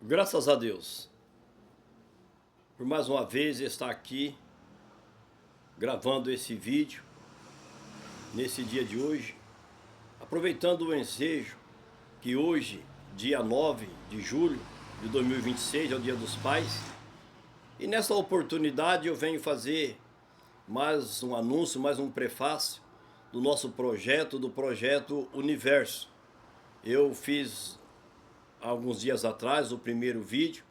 Graças a Deus, por mais uma vez estar aqui gravando esse vídeo nesse dia de hoje, aproveitando o ensejo que hoje, dia 9 de julho de 2026, é o Dia dos Pais, e nessa oportunidade eu venho fazer mais um anúncio, mais um prefácio do nosso projeto, do projeto Universo. Eu fiz alguns dias atrás o primeiro vídeo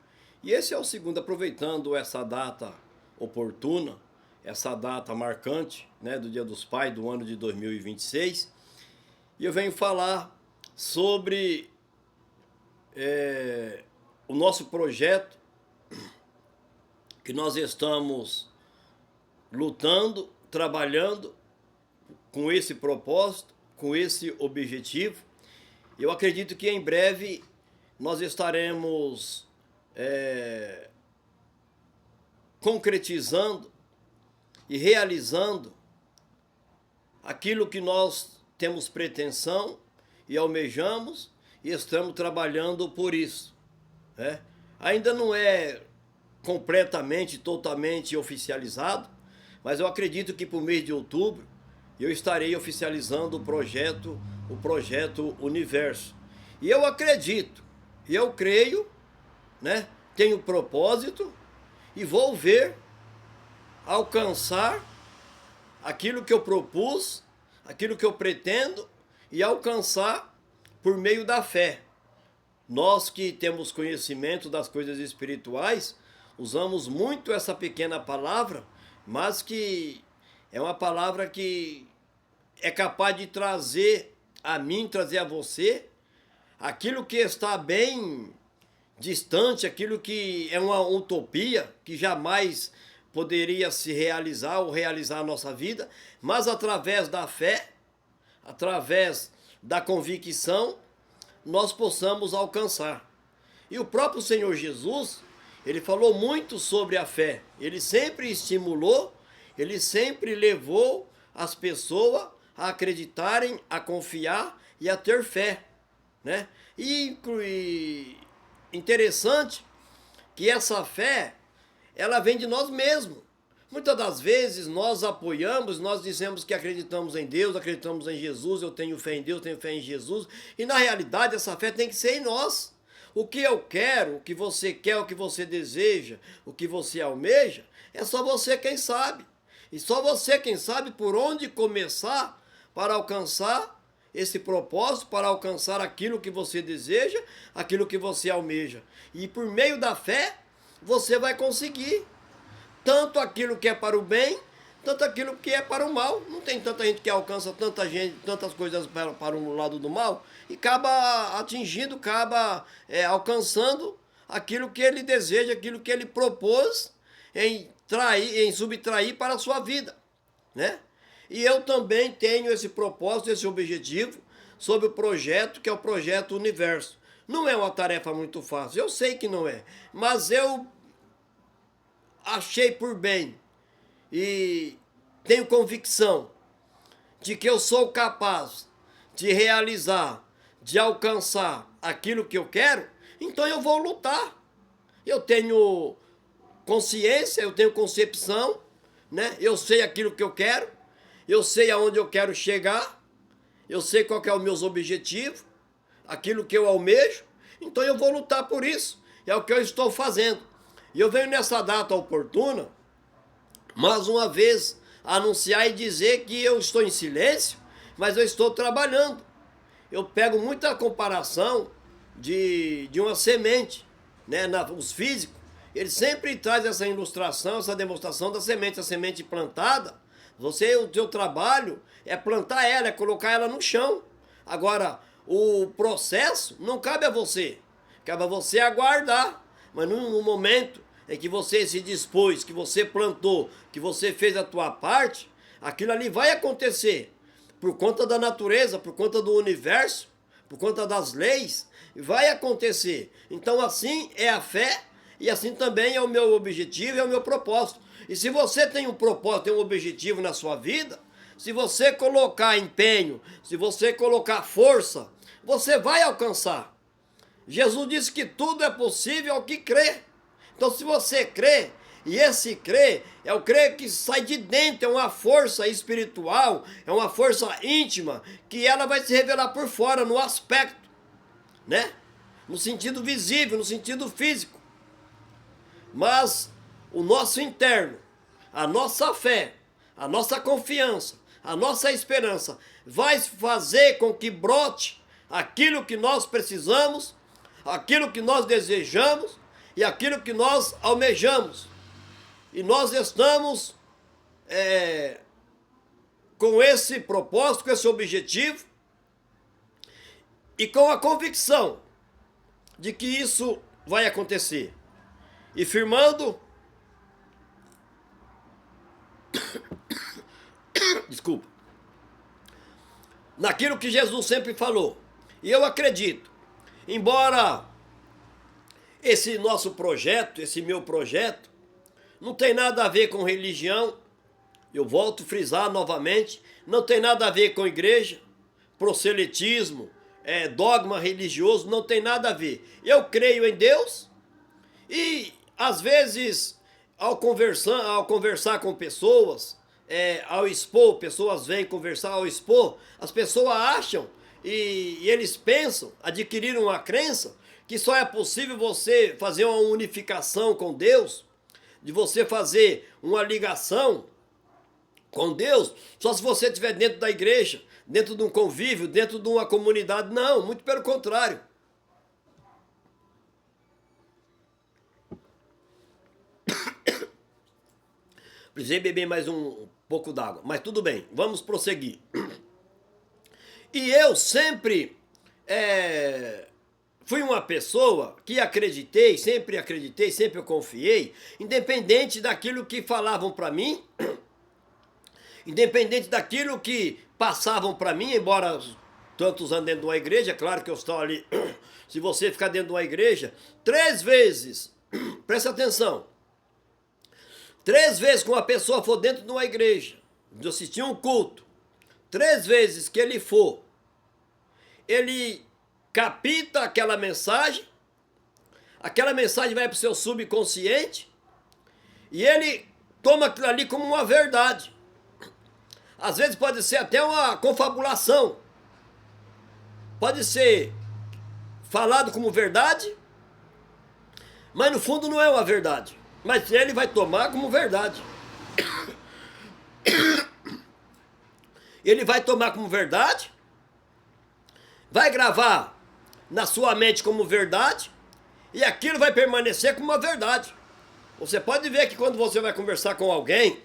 e esse é o segundo, aproveitando essa data oportuna, essa data marcante, né, do Dia dos Pais do ano de 2026, e eu venho falar sobre o nosso projeto que nós estamos lutando, trabalhando com esse propósito, com esse objetivo. Eu acredito que em breve nós estaremos concretizando e realizando aquilo que nós temos pretensão e almejamos e estamos trabalhando por isso, né? Ainda não é completamente, totalmente oficializado, mas eu acredito que por mês de outubro eu estarei oficializando o projeto Universo. E eu acredito, e eu creio, né? Tenho propósito e vou ver alcançar aquilo que eu propus, aquilo que eu pretendo e alcançar por meio da fé. Nós que temos conhecimento das coisas espirituais, usamos muito essa pequena palavra, mas que é uma palavra que é capaz de trazer a mim, trazer a você, aquilo que está bem distante, aquilo que é uma utopia, que jamais poderia se realizar ou realizar a nossa vida, mas através da fé, através da convicção, nós possamos alcançar. E o próprio Senhor Jesus, ele falou muito sobre a fé. Ele sempre estimulou, ele sempre levou as pessoas a acreditarem, a confiar e a ter fé, né? E interessante que essa fé, ela vem de nós mesmos. Muitas das vezes nós apoiamos, nós dizemos que acreditamos em Deus, acreditamos em Jesus, eu tenho fé em Deus, tenho fé em Jesus, e na realidade essa fé tem que ser em nós. O que eu quero, o que você quer, o que você deseja, o que você almeja, é só você quem sabe. E só você quem sabe por onde começar para alcançar esse propósito, para alcançar aquilo que você deseja, aquilo que você almeja. E por meio da fé, você vai conseguir tanto aquilo que é para o bem, tanto aquilo que é para o mal. Não tem tanta gente que alcança tanta gente, tantas coisas para o lado do mal e acaba atingindo, acaba alcançando aquilo que ele deseja, aquilo que ele propôs em subtrair para a sua vida, né? E eu também tenho esse propósito, esse objetivo sobre o projeto que é o projeto Universo. Não é uma tarefa muito fácil, eu sei que não é, mas eu achei por bem e tenho convicção de que eu sou capaz de realizar, de alcançar aquilo que eu quero, então eu vou lutar. Eu tenho consciência, eu tenho concepção, né? Eu sei aquilo que eu quero, eu sei aonde eu quero chegar, eu sei qual que é os meus objetivos, aquilo que eu almejo, então eu vou lutar por isso. É o que eu estou fazendo. E eu venho nessa data oportuna, mais uma vez, anunciar e dizer que eu estou em silêncio, mas eu estou trabalhando. Eu pego muita comparação de uma semente, né? Os físicos, eles sempre trazem essa ilustração, essa demonstração da semente, a semente plantada. O teu trabalho é plantar ela, é colocar ela no chão. Agora, o processo não cabe a você, cabe a você aguardar. Mas no momento em que você se dispôs, que você plantou, que você fez a tua parte, aquilo ali vai acontecer. Por conta da natureza, por conta do universo, por conta das leis, vai acontecer. Então assim é a fé e assim também é o meu objetivo, é o meu propósito. E se você tem um propósito, tem um objetivo na sua vida, se você colocar empenho, se você colocar força, você vai alcançar. Jesus disse que tudo é possível ao que crê. Então, se você crê, e esse crer é o crer que sai de dentro, é uma força espiritual, é uma força íntima, que ela vai se revelar por fora, no aspecto, né? No sentido visível, no sentido físico. Mas o nosso interno, a nossa fé, a nossa confiança, a nossa esperança vai fazer com que brote aquilo que nós precisamos, aquilo que nós desejamos e aquilo que nós almejamos. E nós estamos com esse propósito, com esse objetivo e com a convicção de que isso vai acontecer. E firmando, desculpa, naquilo que Jesus sempre falou. E eu acredito, embora esse nosso projeto, esse meu projeto, não tem nada a ver com religião, eu volto a frisar novamente, não tem nada a ver com igreja, proselitismo, dogma religioso, não tem nada a ver. Eu creio em Deus e, às vezes, ao conversar com pessoas, ao expor, pessoas vêm conversar ao expor, as pessoas acham e eles pensam, adquiriram uma crença, que só é possível você fazer uma unificação com Deus, de você fazer uma ligação com Deus, só se você estiver dentro da igreja, dentro de um convívio, dentro de uma comunidade. Não, muito pelo contrário. Precisei beber mais um pouco d'água, mas tudo bem, vamos prosseguir. E eu sempre fui uma pessoa que acreditei, sempre eu confiei, independente daquilo que falavam para mim, independente daquilo que passavam para mim, embora tantos anos dentro de uma igreja, é claro que eu estou ali, se você ficar dentro de uma igreja, 3 vezes, presta atenção, 3 vezes que uma pessoa for dentro de uma igreja, de assistir um culto, 3 vezes que ele for, ele capta aquela mensagem vai para o seu subconsciente e ele toma aquilo ali como uma verdade. Às vezes pode ser até uma confabulação, pode ser falado como verdade, mas no fundo não é uma verdade, mas ele vai tomar como verdade. Ele vai tomar como verdade, vai gravar na sua mente como verdade, e aquilo vai permanecer como uma verdade. Você pode ver que quando você vai conversar com alguém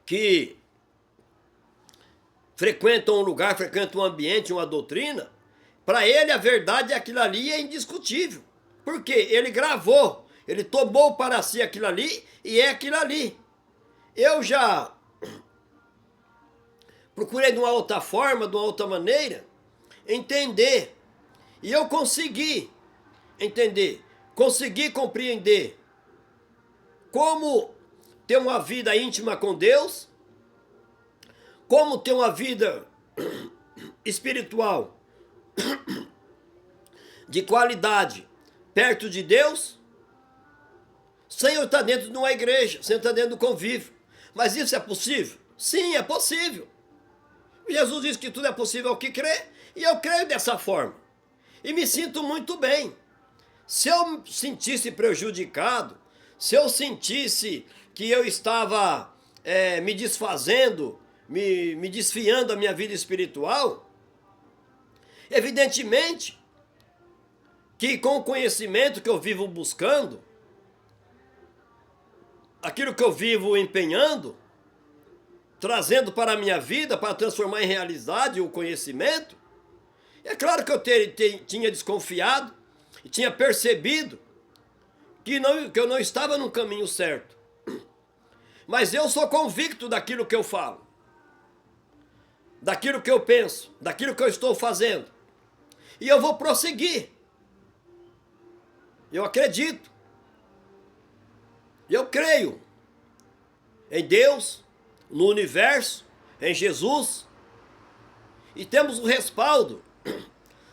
que frequenta um lugar, frequenta um ambiente, uma doutrina, para ele a verdade é aquilo ali, é indiscutível. Por quê? Ele gravou, ele tomou para si aquilo ali e é aquilo ali. Eu já procurei de uma outra forma, de uma outra maneira, entender. E eu consegui entender, consegui compreender como ter uma vida íntima com Deus, como ter uma vida espiritual de qualidade perto de Deus, sem eu estar dentro de uma igreja, sem eu estar dentro do convívio. Mas isso é possível? Sim, é possível. Jesus disse que tudo é possível ao que crê, e eu creio dessa forma. E me sinto muito bem. Se eu sentisse prejudicado, se eu sentisse que eu estava me desfazendo, me desfiando da minha vida espiritual, evidentemente que com o conhecimento que eu vivo buscando, aquilo que eu vivo empenhando, trazendo para a minha vida, para transformar em realidade o conhecimento, é claro que eu tinha desconfiado e tinha percebido que eu não estava no caminho certo. Mas eu sou convicto daquilo que eu falo, daquilo que eu penso, daquilo que eu estou fazendo. E eu vou prosseguir. Eu acredito. Eu creio em Deus, no universo, em Jesus. E temos o respaldo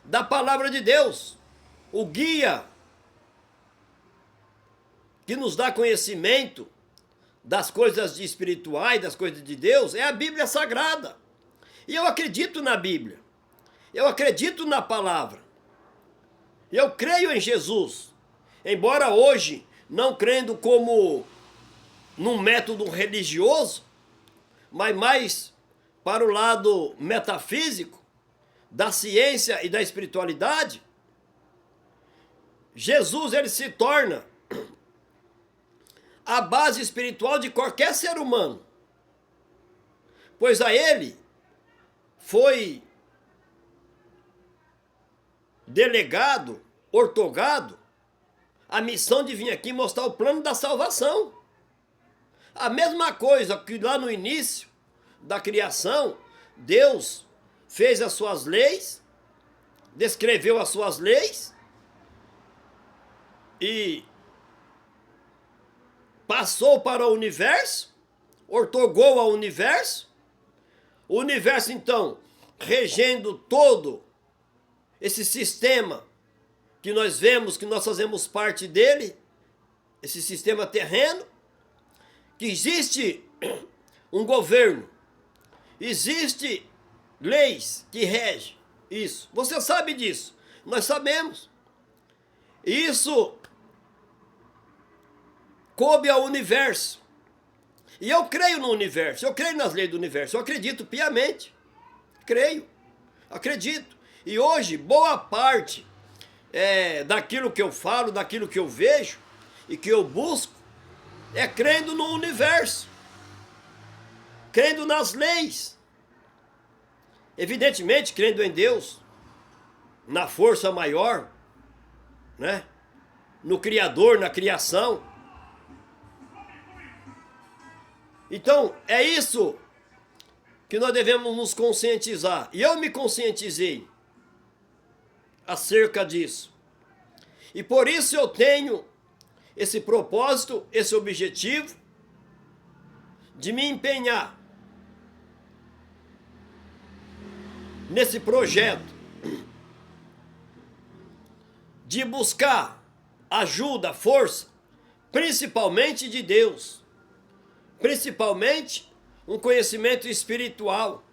da palavra de Deus. O guia que nos dá conhecimento das coisas espirituais, das coisas de Deus, é a Bíblia Sagrada. E eu acredito na Bíblia. Eu acredito na palavra. Eu creio em Jesus. Embora hoje, não crendo como num método religioso, mas mais para o lado metafísico, da ciência e da espiritualidade, Jesus ele se torna a base espiritual de qualquer ser humano, pois a ele foi delegado, ortogado, a missão de vir aqui mostrar o plano da salvação. A mesma coisa que lá no início da criação, Deus fez as suas leis, descreveu as suas leis e passou para o universo, ortogou ao universo. O universo, então, regendo todo esse sistema que nós vemos, que nós fazemos parte dele, esse sistema terreno, que existe um governo, existe leis que regem isso. Você sabe disso, nós sabemos. Isso coube ao universo. E eu creio no universo, eu creio nas leis do universo, eu acredito piamente. Creio, acredito. E hoje, boa parte daquilo que eu falo, daquilo que eu vejo e que eu busco, é crendo no universo, crendo nas leis. Evidentemente, crendo em Deus, na força maior, né? No Criador, na criação. Então, é isso que nós devemos nos conscientizar. E eu me conscientizei acerca disso. E por isso eu tenho esse propósito, esse objetivo de me empenhar nesse projeto de buscar ajuda, força, principalmente de Deus, principalmente um conhecimento espiritual,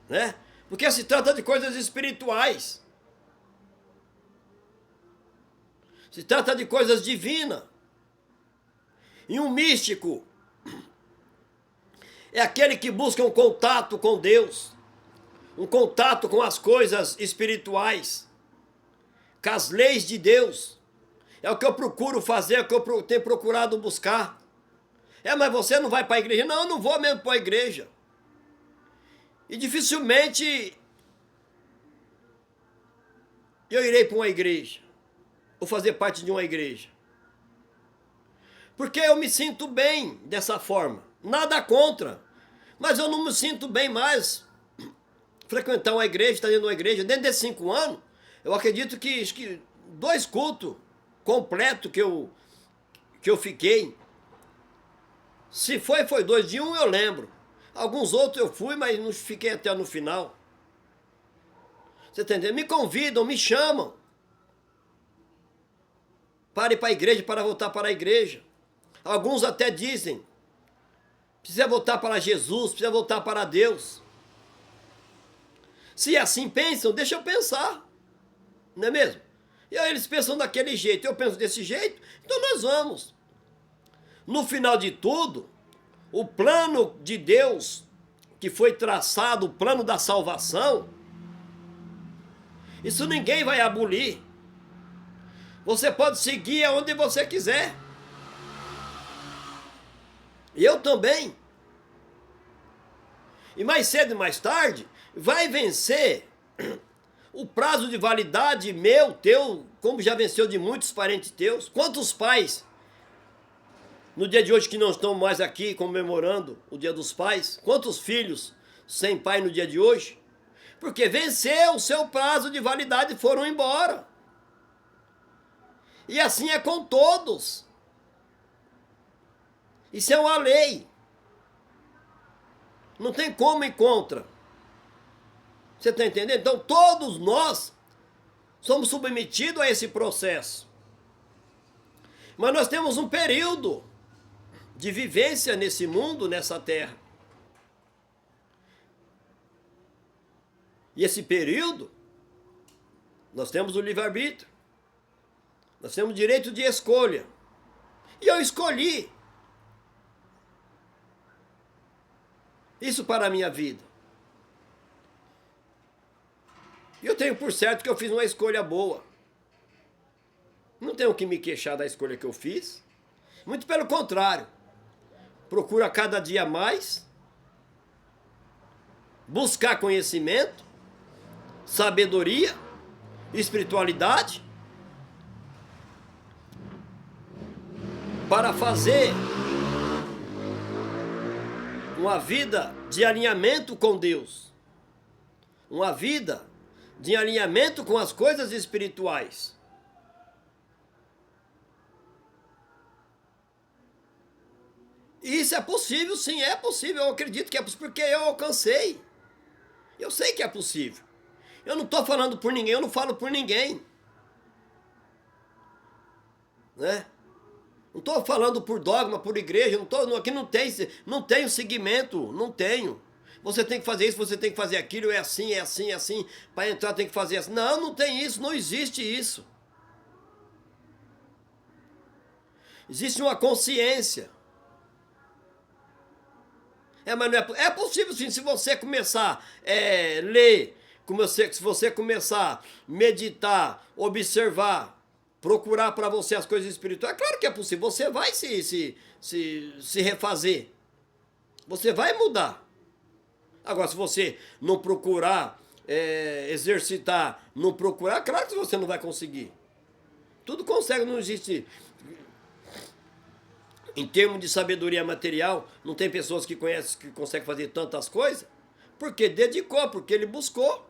né? Porque se trata de coisas espirituais, se trata de coisas divinas. E um místico é aquele que busca um contato com Deus, um contato com as coisas espirituais, com as leis de Deus. É o que eu procuro fazer, é o que eu tenho procurado buscar. Mas você não vai para a igreja? Não, eu não vou mesmo para a igreja. E dificilmente eu irei para uma igreja, ou fazer parte de uma igreja. Porque eu me sinto bem dessa forma. Nada contra. Mas eu não me sinto bem mais frequentar uma igreja, estar dentro de uma igreja. Dentro desses 5 anos, eu acredito que 2 cultos completos que eu fiquei. Se foi 2. De um eu lembro. Alguns outros eu fui, mas não fiquei até no final. Você entendeu? Me convidam, me chamam para ir para a igreja, para voltar para a igreja. Alguns até dizem, precisa voltar para Jesus, precisa voltar para Deus. Se assim pensam, deixa eu pensar, não é mesmo? E aí eles pensam daquele jeito, eu penso desse jeito, então nós vamos. No final de tudo, o plano de Deus, que foi traçado, o plano da salvação, isso ninguém vai abolir. Você pode seguir aonde você quiser. E eu também. E mais cedo e mais tarde, vai vencer o prazo de validade meu, teu, como já venceu de muitos parentes teus. Quantos pais, no dia de hoje que não estão mais aqui comemorando o Dia dos Pais, quantos filhos sem pai no dia de hoje? Porque venceu o seu prazo de validade e foram embora. E assim é com todos. Isso é uma lei. Não tem como ir contra. Você está entendendo? Então todos nós somos submetidos a esse processo. Mas nós temos um período de vivência nesse mundo, nessa terra. E esse período, nós temos o livre-arbítrio. Nós temos o direito de escolha. E eu escolhi isso para a minha vida. E eu tenho por certo que eu fiz uma escolha boa. Não tenho que me queixar da escolha que eu fiz. Muito pelo contrário. Procuro a cada dia mais buscar conhecimento, sabedoria, espiritualidade, para fazer uma vida de alinhamento com Deus, uma vida de alinhamento com as coisas espirituais. E isso é possível, sim, é possível. Eu acredito que é possível, porque eu alcancei. Eu sei que é possível. Eu não estou falando por ninguém, eu não falo por ninguém. Né? Não estou falando por dogma, por igreja, aqui não tenho segmento, não tenho. Você tem que fazer isso, você tem que fazer aquilo, é assim, é assim, é assim. Para entrar tem que fazer assim. Não, não tem isso, não existe isso. Existe uma consciência. Mas não é possível sim, se você começar a ler, se você começar a meditar, observar, procurar para você as coisas espirituais, é claro que é possível, você vai se refazer, você vai mudar. Agora, se você não procurar exercitar, não procurar, claro que você não vai conseguir. Tudo consegue, não existe. Em termos de sabedoria material, não tem pessoas que conhecem, que conseguem fazer tantas coisas? Porque dedicou, porque ele buscou.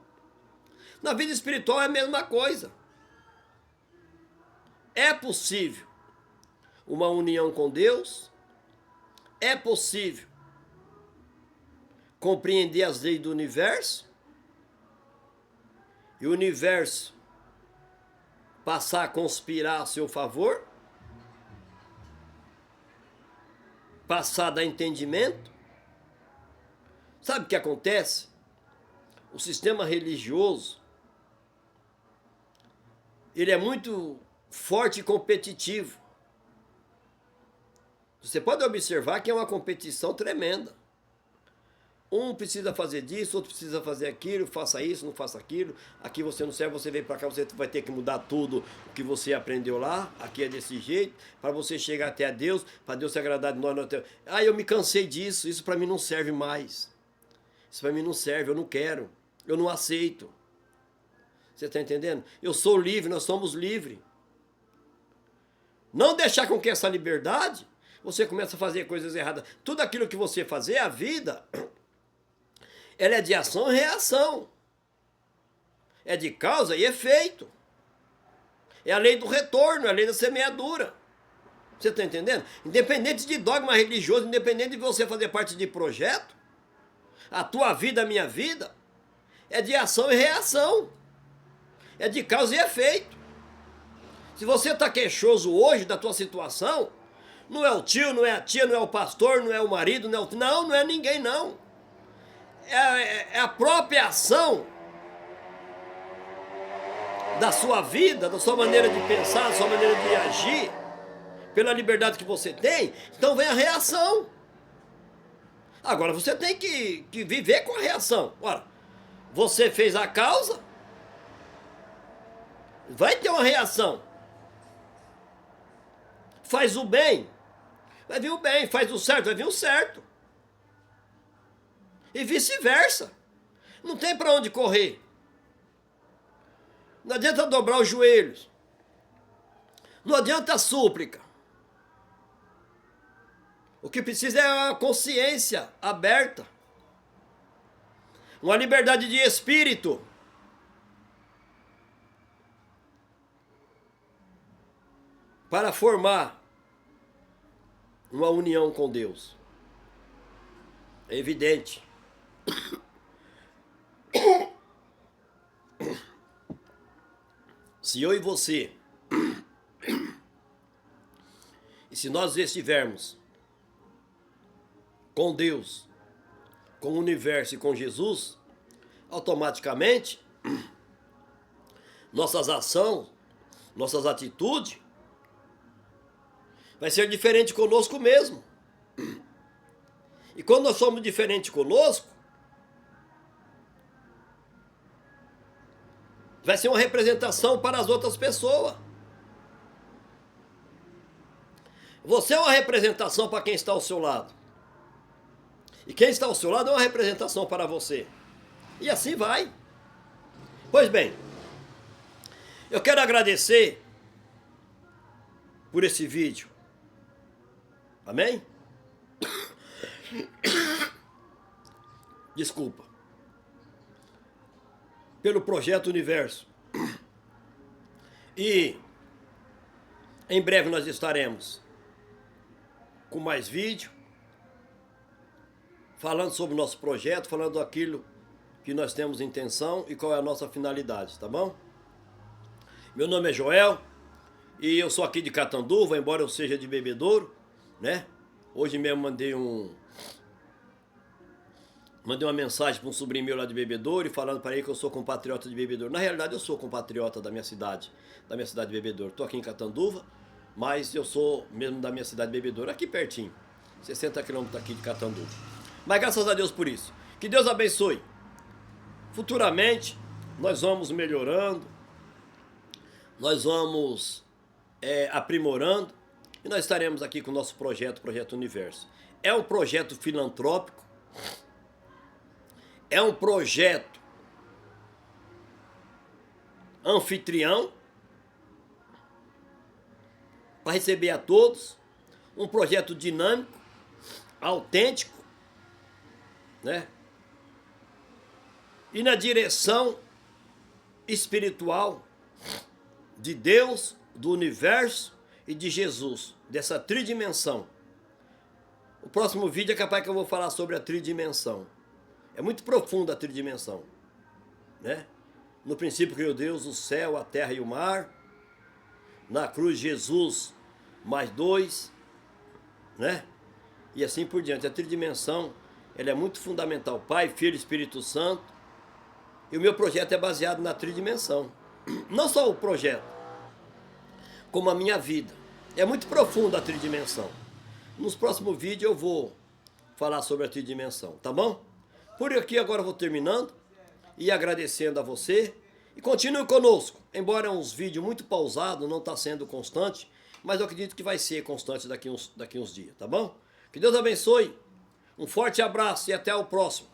Na vida espiritual é a mesma coisa. É possível uma união com Deus, é possível compreender as leis do universo, e o universo passar a conspirar a seu favor, passar a dar entendimento. Sabe o que acontece? O sistema religioso, ele é muito forte e competitivo. Você pode observar que é uma competição tremenda. Um precisa fazer disso, outro precisa fazer aquilo, faça isso, não faça aquilo. Aqui você não serve, você vem para cá, você vai ter que mudar tudo o que você aprendeu lá. Aqui é desse jeito, para você chegar até a Deus, para Deus se agradar de nós. Eu me cansei disso, isso para mim não serve mais. Isso para mim não serve, eu não quero, eu não aceito. Você está entendendo? Eu sou livre, nós somos livres. Não deixar com que essa liberdade, você comece a fazer coisas erradas. Tudo aquilo que você fazer, a vida, ela é de ação e reação. É de causa e efeito. É a lei do retorno, é a lei da semeadura. Você está entendendo? Independente de dogma religioso, independente de você fazer parte de projeto, a tua vida, a minha vida, é de ação e reação. É de causa e efeito. Se você está queixoso hoje da tua situação, não é o tio, não é a tia, não é o pastor, não é o marido, não é ninguém, não. É a própria ação da sua vida, da sua maneira de pensar, da sua maneira de agir, pela liberdade que você tem, então vem a reação. Agora você tem que viver com a reação. Ora, você fez a causa, vai ter uma reação. Faz o bem, vai vir o bem. Faz o certo, vai vir o certo. E vice-versa. Não tem para onde correr. Não adianta dobrar os joelhos. Não adianta a súplica. O que precisa é uma consciência aberta. Uma liberdade de espírito. Para formar uma união com Deus. É evidente Se eu e você, e se nós estivermos com Deus, com o universo e com Jesus, automaticamente, nossas ações, nossas atitudes, vai ser diferente conosco mesmo. E quando nós somos diferentes conosco, vai ser uma representação para as outras pessoas. Você é uma representação para quem está ao seu lado. E quem está ao seu lado é uma representação para você. E assim vai. Pois bem, eu quero agradecer por esse vídeo. Amém? Desculpa. Pelo Projeto Universo. E em breve nós estaremos com mais vídeo, falando sobre o nosso projeto, falando aquilo que nós temos intenção e qual é a nossa finalidade, tá bom? Meu nome é Joel e eu sou aqui de Catanduva, embora eu seja de Bebedouro, né? Hoje mesmo mandei uma mensagem para um sobrinho meu lá de Bebedouro e falando para ele que eu sou compatriota de Bebedouro. Na realidade eu sou compatriota da minha cidade de Bebedouro. Estou aqui em Catanduva, mas eu sou mesmo da minha cidade de Bebedouro, aqui pertinho, 60 quilômetros aqui de Catanduva. Mas graças a Deus por isso. Que Deus abençoe. Futuramente nós vamos melhorando, nós vamos aprimorando e nós estaremos aqui com o nosso projeto, Projeto Universo. É um projeto filantrópico, é um projeto anfitrião para receber a todos, um projeto dinâmico, autêntico, né? E na direção espiritual de Deus, do universo e de Jesus, dessa tridimensão. O próximo vídeo é capaz que eu vou falar sobre a tridimensão. É muito profunda a tridimensão, né? No princípio criou Deus o céu, a terra e o mar. Na cruz Jesus mais dois, né? E assim por diante. A tridimensão, ela é muito fundamental. Pai, Filho e Espírito Santo. E o meu projeto é baseado na tridimensão. Não só o projeto, como a minha vida. É muito profunda a tridimensão. Nos próximos vídeos eu vou falar sobre a tridimensão, tá bom? Por aqui agora eu vou terminando e agradecendo a você. E continue conosco, embora uns vídeos muito pausados, não está sendo constante, mas eu acredito que vai ser constante daqui uns dias, tá bom? Que Deus abençoe, um forte abraço e até o próximo.